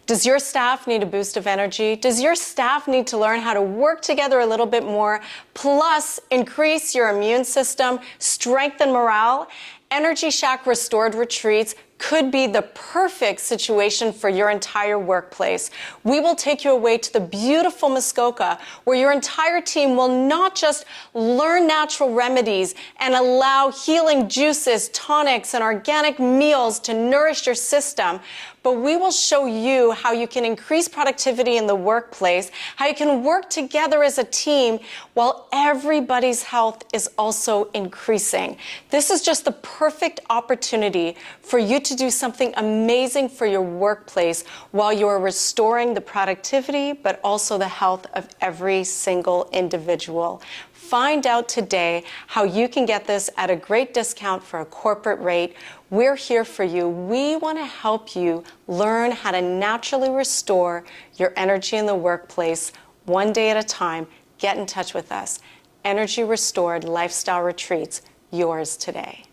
Does your staff need a boost of energy? Does your staff need to learn how to work together a little bit more, plus increase your immune system, strengthen morale? Energy Shack Restored Retreats could be the perfect situation for your entire workplace. We will take you away to the beautiful Muskoka, where your entire team will not just learn natural remedies and allow healing juices, tonics, and organic meals to nourish your system, but we will show you how you can increase productivity in the workplace, how you can work together as a team while everybody's health is also increasing. This is just the perfect opportunity for you to do something amazing for your workplace while you are restoring the productivity, but also the health of every single individual. Find out today how you can get this at a great discount for a corporate rate. We're here for you. We want to help you learn how to naturally restore your energy in the workplace one day at a time. Get in touch with us. Energy Restored Lifestyle Retreats, yours today.